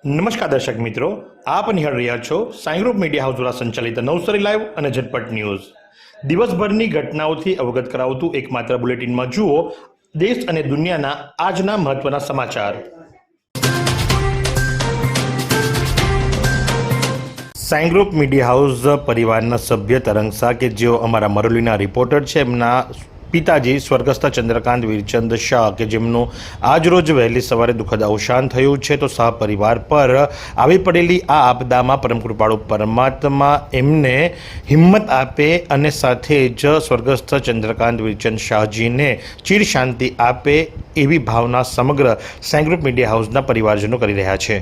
નમસ્કાર દર્શક મિત્રો, આપ નિહાળ રહ્યા છો સાઈ ગ્રુપ મીડિયા હાઉસ દ્વારા સંચાલિત નવસારી લાઈવ અને ઝટપટ ન્યૂઝ। દિવસભરની ઘટનાઓથી અવગત કરાવતું એકમાત્ર બુલેટિનમાં જુઓ દેશ અને દુનિયાના આજના મહત્વના સમાચાર। સાઈ ગ્રુપ મીડિયા હાઉસ પરિવારના સભ્ય તરંગ શાહ કે જેઓ અમારા મરોલીના રિપોર્ટર છે, એમના પિતાજી સ્વર્ગસ્થ ચંદ્રકાંત વીરચંદ શાહ કે જેમનું આજરોજ વહેલી સવારે દુઃખદ અવસાન થયું છે, તો સહ પરિવાર પર આવી પડેલી આ આપદામાં પરમ કૃપાળુ પરમાત્મા એમને હિંમત આપે અને સાથે જ સ્વર્ગસ્થ ચંદ્રકાંત વીરચંદ શાહજીને ચિર શાંતિ આપે એવી ભાવના સમગ્ર સાઈ ગ્રુપ મીડિયા હાઉસના પરિવારજનો કરી રહ્યા છે।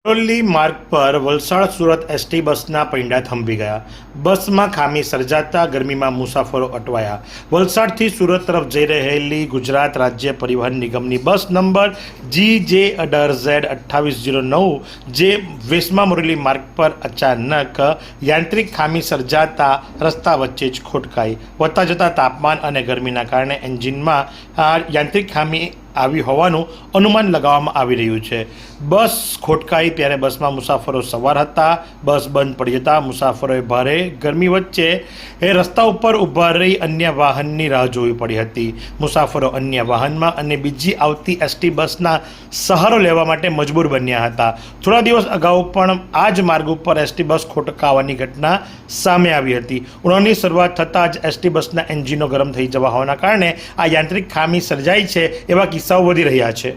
મરોલી માર્ગ પર વલસાડ સુરત એસટી બસના પૈંડા થંભી ગયા। બસમાં ખામી સર્જાતા ગરમીમાં મુસાફરો અટવાયા। વલસાડથી સુરત તરફ જઈ રહેલી ગુજરાત રાજ્ય પરિવહન નિગમની બસ નંબર GJ18Z2809 જે વેસમા મોરેલી માર્ગ પર અચાનક યાંત્રિક ખામી સર્જાતા રસ્તા વચ્ચે જ ખોટકાઈ। વધતા જતા તાપમાન અને ગરમીના કારણે એન્જિનમાં યાંત્રિક ખામી આવી હોવાનું અનુમાન લગાવવામાં આવી રહ્યું છે। બસ ખોટકાઈ ત્યારે બસમાં મુસાફરો સવાર હતા। બસ બંધ પડી જતા મુસાફરોએ ભારે ગરમી વચ્ચે રસ્તા ઉપર ઊભા રહી અન્ય વાહનની રાહ જોવી પડી હતી। મુસાફરો અન્ય વાહનમાં અને બીજી આવતી એસટી બસના સહારો લેવા માટે મજબૂર બન્યા હતા। થોડા દિવસ અગાઉ પણ આ જ માર્ગ ઉપર એસટી બસ ખોટકાવાની ઘટના સામે આવી હતી। ઉનાળાની શરૂઆત થતાં જ એસટી બસના એન્જિનો ગરમ થઈ જવા હોવાના કારણે આ યાંત્રિક ખામી સર્જાઈ છે એવા કિસ્સાઓ વધી રહ્યા છે।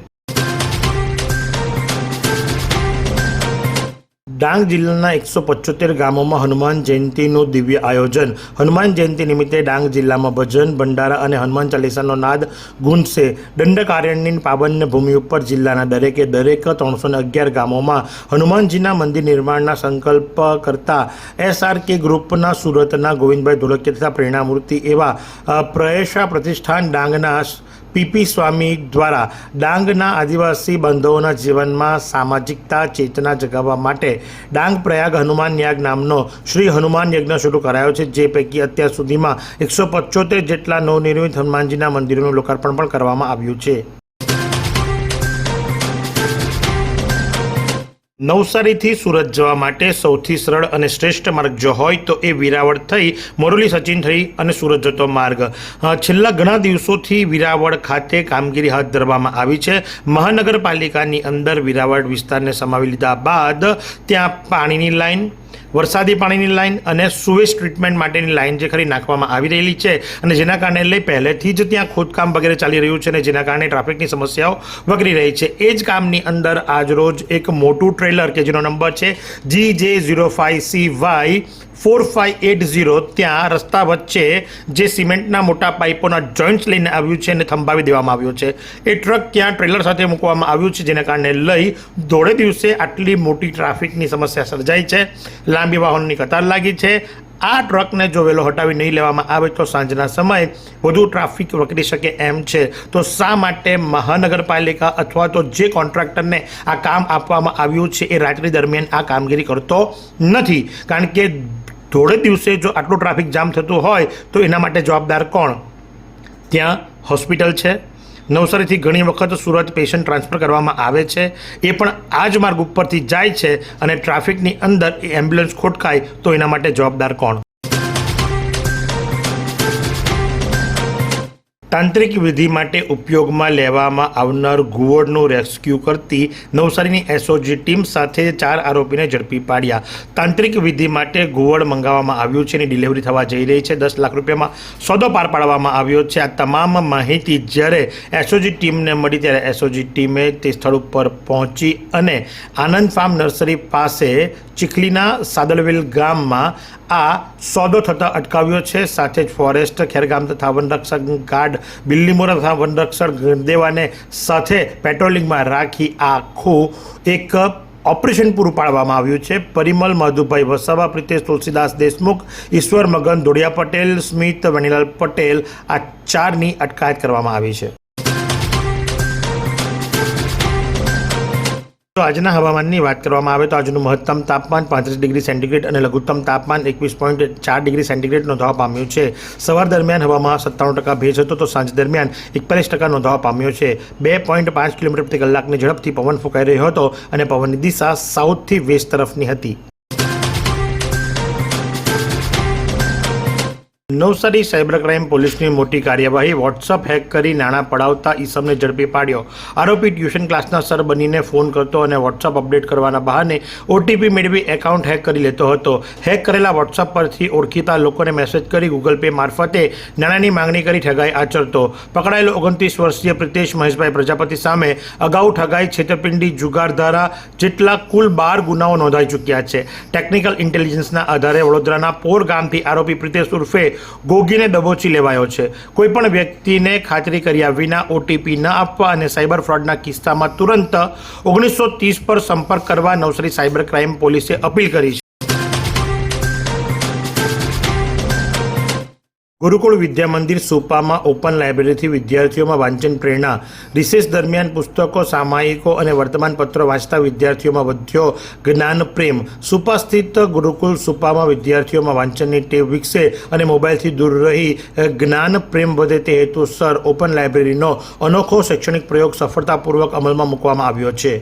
ડાંગ જિલ્લાના 175 ગામોમાં હનુમાન જયંતિનું દિવ્ય આયોજન। હનુમાન જયંતિ નિમિત્તે ડાંગ જિલ્લામાં ભજન ભંડારા અને હનુમાન ચાલીસાનો નાદ ગુંજશે। દંડકારણ્યની પાવન ભૂમિ ઉપર જિલ્લાના દરેકે દરેક 311 ગામોમાં હનુમાનજીના મંદિર નિર્માણના સંકલ્પ કરતા SRK ગ્રુપના સુરતના ગોવિંદભાઈ ધોળકિયા તથા પ્રેરણામૂર્તિ એવા પ્રયશા પ્રતિષ્ઠાન ડાંગના PP સ્વામી દ્વારા ડાંગના આદિવાસી બંધુઓના જીવનમાં સામાજિકતા ચેતના જગાવવા માટે ડાંગ પ્રયાગ હનુમાન યાગ નામનો શ્રી હનુમાન યજ્ઞ શરૂ કરાયો છે, જે પૈકી અત્યાર સુધીમાં 175 જેટલા નવનિર્મિત હનુમાનજીના મંદિરોનું લોકાર્પણ પણ કરવામાં આવ્યું છે। નવસારીથી સુરત જવા માટે સૌથી સરળ અને શ્રેષ્ઠ માર્ગ જો હોય તો એ વિરાવળ થઈ મોરલી સચિન થઈ અને સુરત જતો માર્ગ। છેલ્લા ઘણા દિવસોથી વિરાવળ ખાતે કામગીરી હાથ ધરવામાં આવી છે। મહાનગરપાલિકાની અંદર વિરાવળ વિસ્તારને સમાવી લીધા બાદ ત્યાં પાણીની લાઈન, વરસાદી પાણીની લાઈન અને સુવેજ ટ્રીટમેન્ટ માટેની લાઈન જે ખરી નાખવામાં આવી રહેલી છે અને જેના કારણે લઈ પહેલેથી જ ત્યાં ખોદકામ વગેરે ચાલી રહ્યું છે અને જેના કારણે ટ્રાફિકની સમસ્યાઓ વકરી રહી છે। એ જ કામની અંદર આજરોજ એક મોટું ટ્રેલર કે જેનો નંબર છે GJ05CY 4580 ત્યાં રસ્તા વચ્ચે જે સિમેન્ટના મોટા પાઇપોના જોઇન્ટ્સ લઈને આવ્યું છે અને થંભાવી દેવામાં આવ્યો છે। એ ટ્રક ત્યાં ટ્રેલર સાથે મૂકવામાં આવ્યું છે, જેના કારણે લઈ દોઢે દિવસે આટલી મોટી ટ્રાફિકની સમસ્યા સર્જાઈ છે। લાંબી વાહનોની કતાર લાગી છે। આ ટ્રકને જો વહેલો હટાવી નહીં લેવામાં આવે તો સાંજના સમયે વધુ ટ્રાફિક વકરી શકે એમ છે। તો શા માટે મહાનગરપાલિકા અથવા તો જે કોન્ટ્રાક્ટરને આ કામ આપવામાં આવ્યું છે એ રાત્રિ દરમિયાન આ કામગીરી કરતો નથી? કારણ કે થોડે દિવસે જો આટલું ટ્રાફિક જામ થતું હોય તો એના માટે જવાબદાર કોણ? ત્યાં હોસ્પિટલ છે। નવસારીથી ઘણી વખત સુરત પેશન્ટ ટ્રાન્સફર કરવામાં આવે છે, એ પણ આ જ માર્ગ ઉપરથી જાય છે અને ટ્રાફિકની અંદર એ એમ્બ્યુલન્સ ખોટકાય તો એના માટે જવાબદાર કોણ? તાંત્રિક વિધિ માટે ઉપયોગમાં લેવામાં આવનાર ઘુવડનું રેસ્ક્યુ કરતી નવસારીની SOG ટીમ સાથે 4 આરોપીને ઝડપી પાડ્યા। તાંત્રિક વિધિ માટે ઘુવડ મંગાવવામાં આવ્યું છે, એની ડિલિવરી થવા જઈ રહી છે। 10 લાખ રૂપિયામાં સોદો પાર પાડવામાં આવ્યો છે। આ તમામ માહિતી જ્યારે SOG ટીમને મળી ત્યારે SOG ટીમે તે સ્થળ ઉપર પહોંચી અને આનંદ ફાર્મ નર્સરી પાસે ચીખલીના સાદલવેલ ગામમાં આ સોદો થતાં અટકાવ્યો છે। સાથે જ ફોરેસ્ટ ખેરગામ તથા વનરક્ષક ગાર્ડ બિલ્લીમોરા તથા વનરક્ષક ગણદેવાને સાથે પેટ્રોલિંગમાં રાખી આખું એક ઓપરેશન પૂરું પાડવામાં આવ્યું છે। પરિમલ માધુભાઈ વસાવા, પ્રિતેશ તુલસીદાસ દેશમુખ, ઈશ્વર મગન ધોળિયા પટેલ, સ્મિત વેણીલાલ પટેલ આ 4ની અટકાયત કરવામાં આવી છે। તો આજના હવામાનની વાત કરવામાં આવે તો આજનું મહત્તમ તાપમાન 35 ડિગ્રી સેન્ટીગ્રેડ અને લઘુત્તમ તાપમાન 21.4 ડિગ્રી સેન્ટીગ્રેડ નોંધવા પામ્યું છે. સવાર દરમિયાન હવામાં 97% ભેજ હતો તો સાંજ દરમિયાન 41% નોંધવા પામ્યો છે. 2.5 કિલોમીટર પ્રતિ કલાકની ઝડપથી પવન ફૂંકાઈ રહ્યો હતો અને પવનની દિશા સાઉથથી વેસ્ટ તરફની હતી. નવસારી સાયબર ક્રાઇમ પોલીસની મોટી કાર્યવાહી. વોટ્સઅપ હેક કરી નાણાં પડાવતા ઈસમને ઝડપી પાડ્યો. આરોપી ટ્યુશન ક્લાસના સર બનીને ફોન કરતો અને વોટ્સઅપ અપડેટ કરવાના બહાને ઓટીપી મેળવી એકાઉન્ટ હેક કરી લેતો હતો. હેક કરેલા વોટ્સઅપ પરથી ઓળખીતા લોકોને મેસેજ કરી ગૂગલ પે મારફતે નાણાંની માંગણી કરી ઠગાઈ આચરતો. પકડાયેલો 29 વર્ષીય પ્રિતેશ મહેશભાઈ પ્રજાપતિ સામે અગાઉ ઠગાઈ, છેતરપિંડી, જુગાર ધારા જેટલા કુલ 12 ગુનાઓ નોંધાઈ ચૂક્યા છે. ટેકનિકલ ઇન્ટેલિજન્સના આધારે વડોદરાના પોર ગામથી આરોપી પ્રિતેશ ઉર્ફે ગોગીને દબોચી લેવાયો છે. કોઈપણ વ્યક્તિને ખાતરી કર્યા વિના ઓટીપી ન આપવા અને સાયબર ફ્રોડના કિસ્સામાં તુરંત 1930 પર સંપર્ક કરવા નવસારી સાયબર ક્રાઇમ પોલીસે અપીલ કરી છે. ગુરુકુળ વિદ્યા મંદિર સુપામાં ઓપન લાઇબ્રેરીથી વિદ્યાર્થીઓમાં વાંચન પ્રેરણા. રિસેસ દરમિયાન પુસ્તકો, સામાયિકો અને વર્તમાનપત્રો વાંચતા વિદ્યાર્થીઓમાં વધ્યો જ્ઞાન પ્રેમ. સુપા સ્થિત ગુરુકુળ સુપામાં વિદ્યાર્થીઓમાં વાંચનની ટેવ વિકસે અને મોબાઈલથી દૂર રહી જ્ઞાન પ્રેમ વધે તે હેતુસર ઓપન લાઇબ્રેરીનો અનોખો શૈક્ષણિક પ્રયોગ સફળતાપૂર્વક અમલમાં મૂકવામાં આવ્યો છે.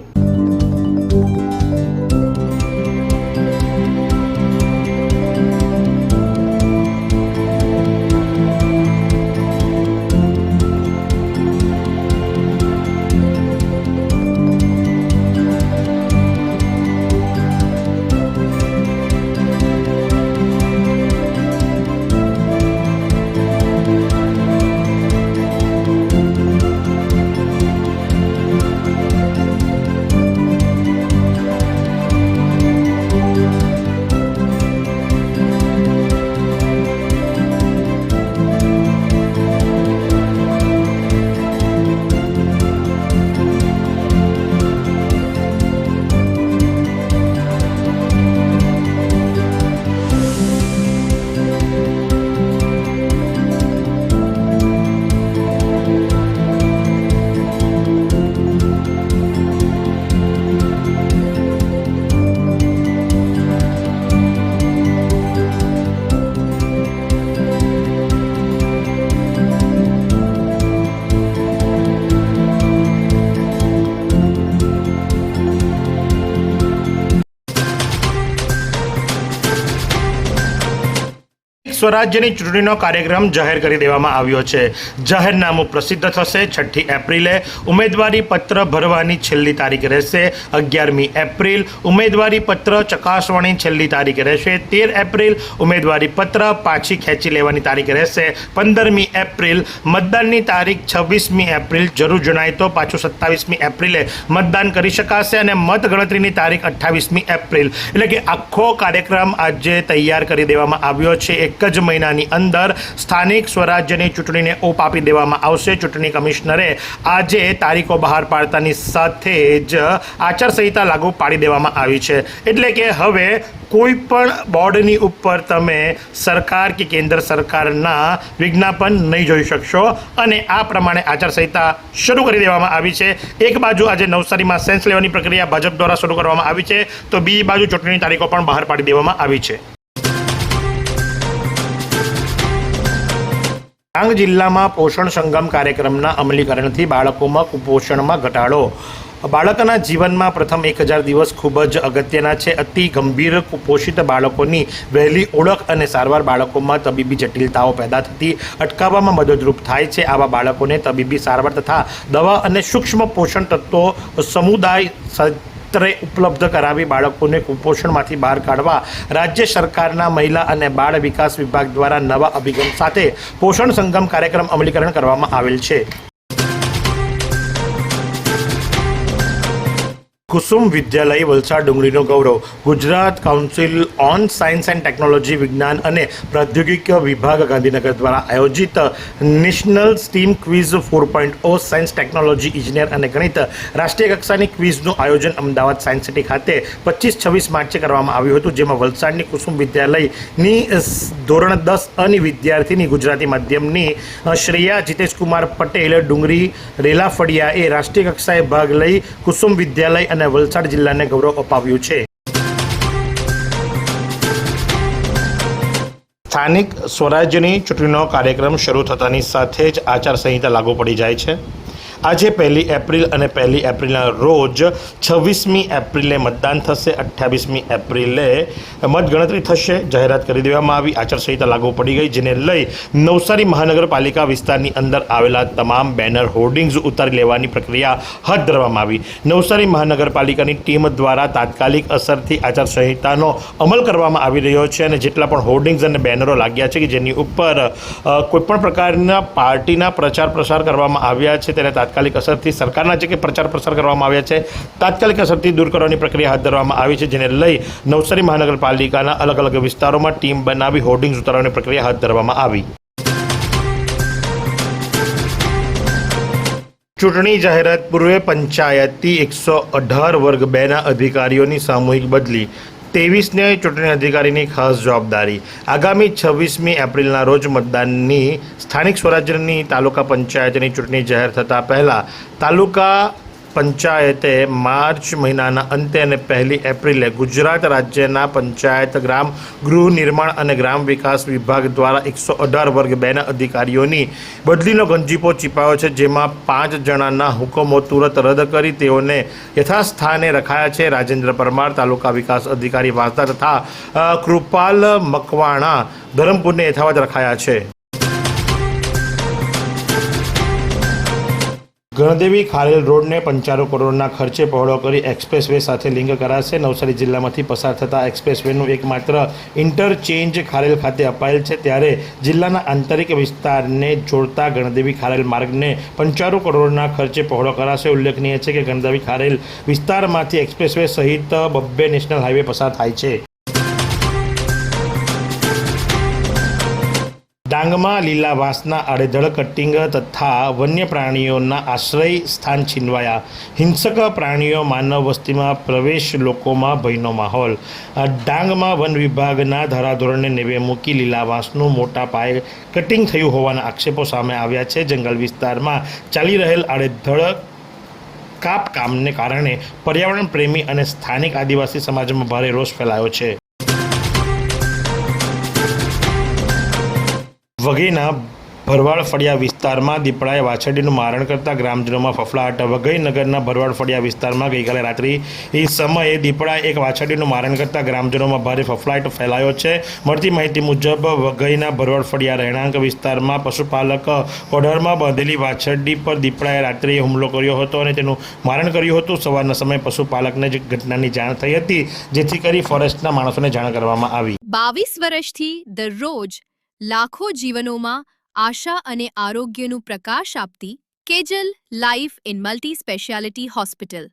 સ્વરાજ્યની ચૂંટણીનો કાર્યક્રમ જાહેર કરી દેવામાં આવ્યો છે. જાહેરનામું પ્રસિદ્ધ થશે 6 એપ્રિલે. ઉમેદવારી પત્ર ભરવાની છેલ્લી તારીખ રહેશે 11મી એપ્રિલ. ઉમેદવારી પત્ર ચકાસવાની છેલ્લી તારીખ રહેશે 13 એપ્રિલ. ઉમેદવારી પત્ર પાછી ખેંચી લેવાની તારીખ રહેશે 15મી એપ્રિલ. મતદાનની તારીખ 26મી એપ્રિલ. જરૂર જણાય તો પાછું 27મી એપ્રિલે મતદાન કરી શકાશે અને મતગણતરીની તારીખ 28મી એપ્રિલ. એટલે કે આખો કાર્યક્રમ આજે તૈયાર કરી દેવામાં આવ્યો છે. એક જ મહિનાની અંદર સ્થાનિક સ્વરાજ્યની ચૂંટણીને ઓપ આપી દેવામાં આવશે. ચૂંટણી કમિશનરે આજે તારીખો બહાર પાડતાની સાથે જ આચારસંહિતા લાગુ પાડી દેવામાં આવી છે. એટલે કે હવે કોઈ પણ બોર્ડની ઉપર તમે સરકાર કે કેન્દ્ર સરકારના વિજ્ઞાપન નહીં જોઈ શકશો અને આ પ્રમાણે આચારસંહિતા શરૂ કરી દેવામાં આવી છે. એક બાજુ આજે નવસારીમાં સેન્સ લેવાની પ્રક્રિયા ભાજપ દ્વારા શરૂ કરવામાં આવી છે તો બીજી બાજુ ચૂંટણીની તારીખો પણ બહાર પાડી દેવામાં આવી છે. ડાંગ જિલ્લામાં પોષણ સંગમ કાર્યક્રમના અમલીકરણથી બાળકોમાં કુપોષણમાં ઘટાડો. બાળકના જીવનમાં પ્રથમ 1000 દિવસ ખૂબ જ અગત્યના છે. અતિ ગંભીર કુપોષિત બાળકોની વહેલી ઓળખ અને સારવાર બાળકોમાં તબીબી જટિલતાઓ પેદા થતી અટકાવવામાં મદદરૂપ થાય છે. આવા બાળકોને તબીબી સારવાર તથા દવા અને સૂક્ષ્મ પોષણ તત્વો સમુદાય ઉપલબ્ધ કરાવી બાળકોને કુપોષણમાંથી બહાર કાઢવા રાજ્ય સરકારના મહિલા અને બાળ વિકાસ વિભાગ દ્વારા નવા અભિગમ સાથે પોષણ સંગમ કાર્યક્રમ અમલીકરણ કરવામાં આવેલ છે. કુસુમ વિદ્યાલય વલસાડ ડુંગળીનો ગૌરવ. Gujarat council on science and technology વિજ્ઞાન અને પ્રૌદ્યોગિક વિભાગ ગાંધીનગર દ્વારા આયોજિત national STEAM quiz 4.0 science technology ઇજનેર અને ગણિત રાષ્ટ્રીય કક્ષાની ક્વિઝનું આયોજન અમદાવાદ સાયન્સ સિટી ખાતે 25-26 માર્ચે કરવામાં આવ્યું હતું. જેમાં વલસાડની કુસુમ વિદ્યાલયની ધોરણ 10 અની વિદ્યાર્થીની ગુજરાતી માધ્યમની શ્રેયા જીતેશકુમાર પટેલ ડુંગરી રેલાફળિયાએ રાષ્ટ્રીય કક્ષાએ ભાગ લઈ કુસુમ વિદ્યાલય અને વલસાડ જિલ્લાને ગૌરવ અપાવ્યું છે. સ્થાનિક સ્વરાજ્યની ચૂંટણીનો કાર્યક્રમ શરૂ થતાની સાથે જ આચારસંહિતા લાગુ પડી જાય છે. આજે 1 એપ્રિલ અને 1 એપ્રિલના રોજ 26મી એપ્રિલે મતદાન થશે. 28મી એપ્રિલે મતગણતરી થશે. જાહેરાત કરી દેવામાં આવી. આચારસંહિતા લાગુ પડી ગઈ, જેને લઈ નવસારી મહાનગરપાલિકા વિસ્તારની અંદર આવેલા તમામ બેનર હોર્ડિંગ્સ ઉતારી લેવાની પ્રક્રિયા હાથ ધરવામાં આવી. નવસારી મહાનગરપાલિકાની ટીમ દ્વારા તાત્કાલિક અસરથી આચારસંહિતાનો અમલ કરવામાં આવી રહ્યો છે અને જેટલા પણ હોર્ડિંગ્સ અને બેનરો લાગ્યા છે કે જેની ઉપર કોઈપણ પ્રકારના પાર્ટીના પ્રચાર પ્રસાર કરવામાં આવ્યા છે તેને તાત્કાલિક અસરથી સરકારના જે કે પ્રચાર પ્રસાર કરવામાં આવ્યા છે તાત્કાલિક અસરથી દૂર કરવાની પ્રક્રિયા હાથ ધરવામાં આવી છે, જેને લઈ નવસારી મહાનગરપાલિકાના અલગ અલગ વિસ્તારોમાં ટીમ બનાવી હોર્ડિંગ્સ ઉતારવાની પ્રક્રિયા હાથ ધરવામાં આવી. ચૂંટણી જાહેરાત પૂર્વે પંચાયતી 118 વર્ગ 2ના અધિકારીઓની સામૂહિક બદલી. 23ને ચૂંટણી અધિકારીની ખાસ જવાબદારી. આગામી 26મી એપ્રિલના રોજ મતદાનની સ્થાનિક સ્વરાજ્યની તાલુકા પંચાયતની ચૂંટણી જાહેર થતાં પહેલાં તાલુકા પંચાયતે માર્ચ મહિનાના અંતે અને 1 એપ્રિલે ગુજરાત રાજ્યના પંચાયત ગ્રામ ગૃહ નિર્માણ અને ગ્રામ વિકાસ વિભાગ દ્વારા 118 વર્ગ 2ના અધિકારીઓની બદલીનો ગંજીપો ચીપાયો છે, જેમાં 5 જણાના હુકમો તુરત રદ કરી તેઓને યથાસ્થાને રખાયા છે. રાજેન્દ્ર પરમાર તાલુકા વિકાસ અધિકારી વાંસદા તથા કૃપાલ મકવાણા ધરમપુરને યથાવત રખાયા છે. ગણદેવી ખારેલ રોડને 95 કરોડના ખર્ચે પહોળો કરી એક્સપ્રેસ વે સાથે લિંક કરાશે. નવસારી જિલ્લામાંથી પસાર થતા એક્સપ્રેસ વેનું એકમાત્ર ઇન્ટરચેન્જ ખારેલ ખાતે અપાયેલ છે, ત્યારે જિલ્લાના આંતરિક વિસ્તારને જોડતા ગણદેવી ખારેલ માર્ગને 95 કરોડના ખર્ચે પહોળો કરાશે. ઉલ્લેખનીય છે કે ગણદેવી ખારેલ વિસ્તારમાંથી એક્સપ્રેસ વે સહિત 2 નેશનલ હાઈવે પસાર થાય છે. ડાંગમાં લીલા વાંસના આડેધડ કટિંગ તથા વન્ય પ્રાણીઓના આશ્રય સ્થાન છીનવાયા. હિંસક પ્રાણીઓ માનવ વસ્તીમાં પ્રવેશ, લોકોમાં ભયનો માહોલ. ડાંગમાં વન વિભાગના ધારાધોરણને નેવે મૂકી લીલા વાંસનું મોટા પાયે કટિંગ થયું હોવાના આક્ષેપો સામે આવ્યા છે. જંગલ વિસ્તારમાં ચાલી રહેલ આડેધડ કાપકામને કારણે પર્યાવરણ પ્રેમી અને સ્થાનિક આદિવાસી સમાજમાં ભારે રોષ ફેલાયો છે. વઘઈના ભરવાડ ફળિયા વિસ્તારમાં દીપડાએ વાછરડીનું મારણ કરતા ગ્રામજનોમાં ફફડાટ. વઘઈ નગરના ભરવાડ ફળિયા વિસ્તારમાં ગઈકાલે રાત્રિ એ સમયે દીપડાએ એક વાછરડીનું મારણ કરતા ગ્રામજનોમાં ભારે ફફડાટ ફેલાયો છે. મળતી માહિતી મુજબ વઘઈના ભરવાડ ફળિયા રહેણાંક વિસ્તારમાં પશુપાલક ઓઢારમાં બાંધેલી વાછરડી પર દીપડાએ રાત્રિએ હુમલો કર્યો હતો અને તેનું મારણ કર્યું હતું. સવારના સમયે પશુપાલકને જ ઘટનાની જાણ થઈ હતી, જેથી કરી ફોરેસ્ટના માણસોને જાણ કરવામાં આવી. 22 વર્ષથી દરરોજ લાખો જીવનોમાં આશા અને આરોગ્યનું પ્રકાશ આપતી Kejal life in multi speciality hospital.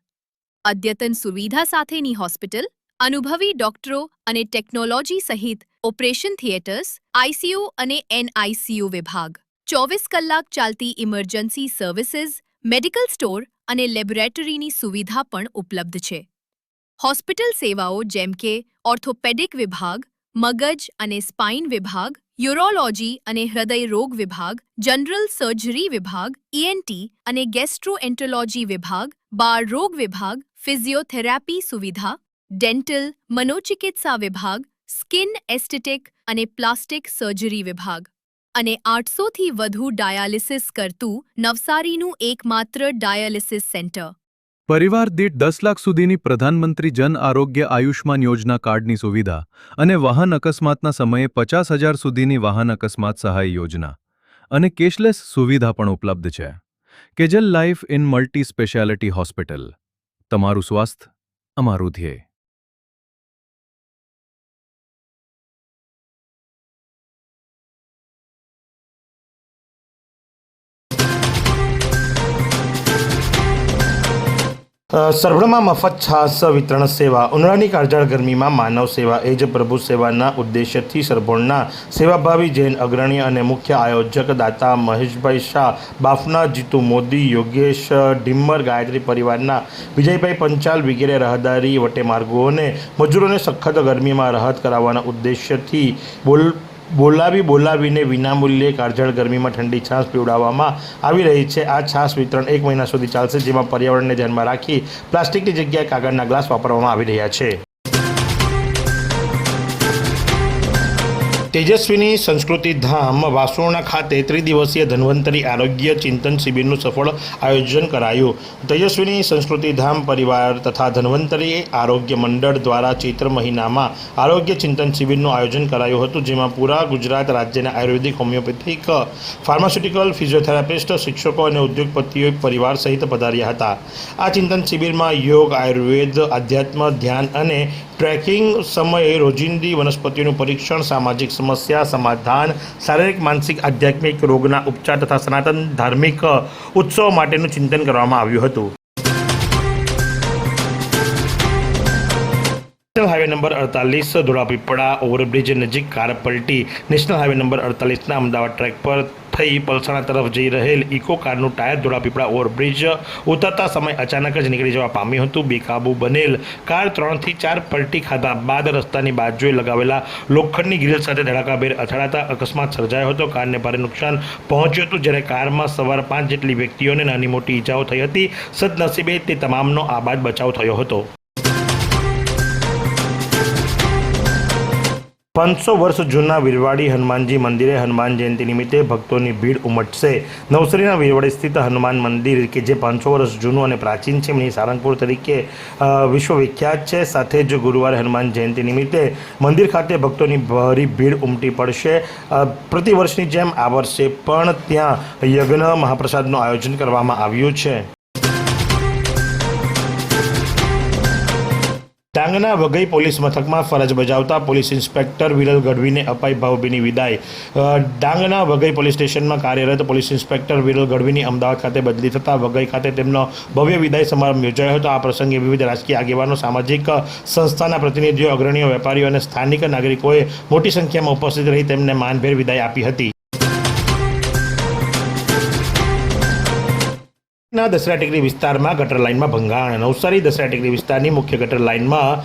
અદ્યતન સુવિધા સાથેની હોસ્પિટલ, અનુભવી ડોક્ટરો અને ટેકનોલોજી સહિત ઓપરેશન થિયેટર્સ, આઈસીયુ અને એનઆઈસીયુ વિભાગ, 24 કલાક ચાલતી ઇમરજન્સી સર્વિસીસ, મેડિકલ સ્ટોર અને લેબોરેટરીની સુવિધા પણ ઉપલબ્ધ છે. હોસ્પિટલ સેવાઓ જેમ કે ઓર્થોપેડિક વિભાગ, મગજ અને સ્પાઇન વિભાગ, યુરોલોજી અને હૃદય રોગ વિભાગ, જનરલ સર્જરી વિભાગ, ઈએનટી અને ગેસ્ટ્રોએન્ટરોલોજી વિભાગ, બાળ રોગ વિભાગ, ફિઝિયોથેરાપી સુવિધા, ડેન્ટલ, મનોચિકિત્સા વિભાગ, સ્કિન એસ્થેટિક અને પ્લાસ્ટિક સર્જરી વિભાગ અને 800થી વધુ ડાયાલિસિસ કરતું નવસારીનું એકમાત્ર ડાયાલિસિસ સેન્ટર. પરિવાર દીઠ 10 લાખ સુધીની પ્રધાનમંત્રી જન આરોગ્ય આયુષ્માન યોજના કાર્ડની સુવિધા અને વાહન અકસ્માતના સમયે 50,000 સુધીની વાહન અકસ્માત સહાય યોજના અને કેશલેસ સુવિધા પણ ઉપલબ્ધ છે. Kejal life in multi speciality hospital. તમારું સ્વાસ્થ્ય અમારું ધ્યેય. સરભણમાં મફત છાસ વિતરણ સેવા. ઉનાળાની કાળઝાળ ગરમીમાં માનવ સેવા એ જ પ્રભુ સેવાના ઉદ્દેશ્યથી સરભણના સેવાભાવી જૈન અગ્રણી અને મુખ્ય આયોજક દાતા મહેશભાઈ શાહ, બાફના જીતુ મોદી, યોગેશ ઢિમ્મર, ગાયત્રી પરિવારના વિજયભાઈ પંચાલ વગેરે રાહદારી વટેમાર્ગોને મજૂરોને સખત ગરમીમાં રાહત કરાવવાના ઉદ્દેશ્યથી બોલાવીને વિનામૂલ્યે કાળઝાળ ગરમીમાં ઠંડી છાશ પીવડાવવામાં આવી રહી છે. આ છાશ વિતરણ 1 મહિના સુધી ચાલશે, જેમાં પર્યાવરણને ધ્યાનમાં રાખી પ્લાસ્ટિકની જગ્યાએ કાગળના ગ્લાસ વાપરવામાં આવી રહ્યા છે. તેજસ્વીની સંસ્કૃતિ ધામ વાસોરણા ખાતે ત્રિદિવસીય ધન્વંતરી આરોગ્ય ચિંતન શિબિરનું સફળ આયોજન કરાયું. તેજસ્વીની સંસ્કૃતિ ધામ પરિવાર તથા ધન્વંતરી આરોગ્ય મંડળ દ્વારા ચૈત્ર મહિનામાં આરોગ્ય ચિંતન શિબિરનું આયોજન કરાયું હતું, જેમાં પૂરા ગુજરાત રાજ્યના આયુર્વેદિક, હોમિયોપેથિક, ફાર્માસ્યુટિકલ, ફિઝિયોથેરાપિસ્ટ, શિક્ષકો અને ઉદ્યોગપતિઓ પરિવાર સહિત પધાર્યા હતા. આ ચિંતન શિબિરમાં યોગ, આયુર્વેદ, આધ્યાત્મ, ધ્યાન અને ટ્રેકિંગ સમયે રોજિંદી વનસ્પતિઓનું પરીક્ષણ, સામાજિક સમસ્યા સમાધાન, શારીરિક, માનસિક, આધ્યાત્મિક રોગના ઉપચાર તથા સનાતન ધાર્મિક ઉત્સવો માટેનું ચિંતન કરવામાં આવ્યું હતું. National highway number 48 Dholapipla overbridge નજીક કાર પલટી. નેશનલ હાઈવે નંબર 48ના અમદાવાદ ટ્રેક પર થઈ પલસાણા તરફ જઈ રહેલ ઇકો કારનું ટાયર ધોળાપીપળા ઓવરબ્રિજ ઉતરતા સમય અચાનક જ નીકળી જવા પામ્યું હતું. બેકાબુ બનેલ કાર 3 થી 4 પલટી ખાધા બાદ રસ્તાની બાજુએ લગાવેલા લોખંડની ગ્રીલ સાથે ધડાકાભેર અથડાતા અકસ્માત સર્જાયો હતો. કારને ભારે નુકસાન પહોંચ્યું હતું, જ્યારે કારમાં સવાર 5 જેટલી વ્યક્તિઓને નાની મોટી ઈજાઓ થઈ હતી. સદનસીબે તે તમામનો આબાદ બચાવ થયો હતો. 500 વર્ષ જૂના વીરવાડી હનુમાનજી મંદિરે હનુમાન જયંતિ નિમિત્તે ભક્તોની ભીડ ઉમટશે. નવસારીના વીરવાડી સ્થિત હનુમાન મંદિર કે જે 500 વર્ષ જૂનું અને પ્રાચીન છે, એમની સારંગપુર તરીકે વિશ્વવિખ્યાત છે. સાથે જ ગુરુવારે હનુમાન જયંતિ નિમિત્તે મંદિર ખાતે ભક્તોની ભારી ભીડ ઉમટી પડશે. પ્રતિ વર્ષની જેમ આ વર્ષે પણ ત્યાં યજ્ઞ મહાપ્રસાદનું આયોજન કરવામાં આવ્યું છે. ડાંગના વઘઈ પોલીસ મથકમાં ફરજ બજાવતા પોલીસ ઇન્સ્પેક્ટર વિરલ ગઢવીને અપાઈ ભાવભીની વિદાય. ડાંગના વઘઈ પોલીસ સ્ટેશનમાં કાર્યરત પોલીસ ઇન્સ્પેક્ટર વિરલ ગઢવીની અમદાવાદ ખાતે બદલી થતાં વઘઈ ખાતે તેમનો ભવ્ય વિદાય સમારંભ યોજાયો હતો. આ પ્રસંગે વિવિધ રાજકીય આગેવાનો, સામાજિક સંસ્થાના પ્રતિનિધિઓ, અગ્રણીઓ, વેપારીઓ અને સ્થાનિક નાગરિકોએ મોટી સંખ્યામાં ઉપસ્થિત રહી તેમને માનભેર વિદાય આપી હતી. દસરા ટેકરી વિસ્તારમાં ગટર લાઇનમાં ભંગાણ. નવસારી દસરા ટેકરી વિસ્તારની મુખ્ય ગટર લાઇનમાં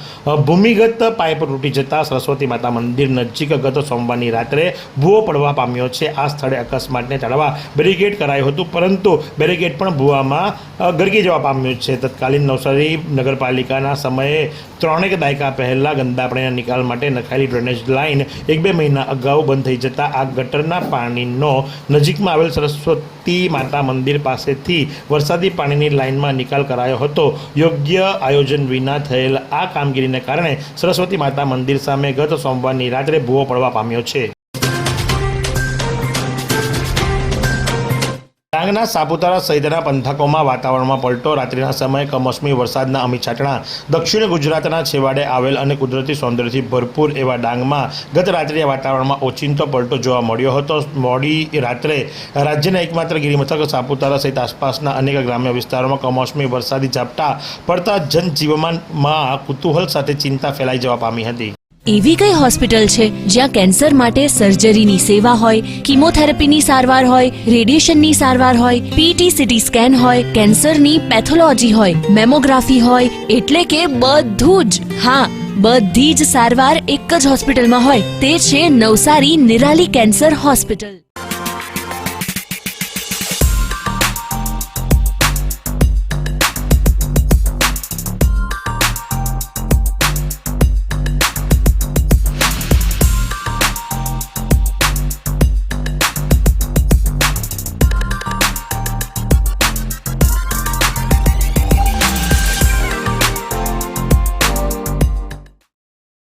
ભૂમિગત પાઇપ તૂટી જતા સરસ્વતી માતા મંદિર નજીક ગત સોમવારની રાત્રે ભૂવો પડવા પામ્યો છે. આ સ્થળે અકસ્માતને ટાળવા બેરિકેડ કરાયું હતું, પરંતુ બેરિકેડ પણ ભૂવામાં ગરકી જવા પામ્યું છે. તત્કાલીન નવસારી નગરપાલિકાના સમયે 3 દાયકા પહેલાં ગંદા પાણીના નિકાલ માટે નખાયેલી ડ્રેનેજ લાઇન 1-2 મહિના અગાઉ બંધ થઈ જતા આ ગટરના પાણીનો નજીકમાં આવેલ સરસ્વતી માતા મંદિર પાસેથી વરસાદી પાણીની લાઇનમાં નિકાલ કરાયો હતો. યોગ્ય આયોજન વિના થયેલ આ કામગીરીને કારણે સરસ્વતી માતા મંદિર સામે ગત સોમવારની રાત્રે ભૂવો પડવા પામ્યો છે. ડાંગના સાપુતારા સહિતના પંથકોમાં વાતાવરણમાં પલટો. રાત્રિના સમયે કમોસમી વરસાદના અમી છાંટણા. દક્ષિણ ગુજરાતના છેવાડે આવેલ અને કુદરતી સૌંદર્યથી ભરપૂર એવા ડાંગમાં ગત રાત્રિએ વાતાવરણમાં ઓચિંતો પલટો જોવા મળ્યો હતો. મોડી રાત્રે રાજ્યના એકમાત્ર ગિરિમથક સાપુતારા સહિત આસપાસના અનેક ગ્રામ્ય વિસ્તારોમાં કમોસમી વરસાદી ઝાપટા પડતા જનજીવનમાં કુતૂહલ સાથે ચિંતા ફેલાઈ જવા પામી હતી. એવી કઈ હોસ્પિટલ છે જ્યાં કેન્સર માટે સર્જરીની સેવા હોય, કીમોથેરાપીની સારવાર હોય, રેડિયેશનની સારવાર હોય, પીટી સીટી સ્કેન હોય, કેન્સરની પેથોલોજી હોય, મેમોગ્રાફી હોય, એટલે કે બધું જ. હા, બધી જ સારવાર એક જ હોસ્પિટલમાં હોય. તે છે નવસારી નિરાલી કેન્સર હોસ્પિટલ.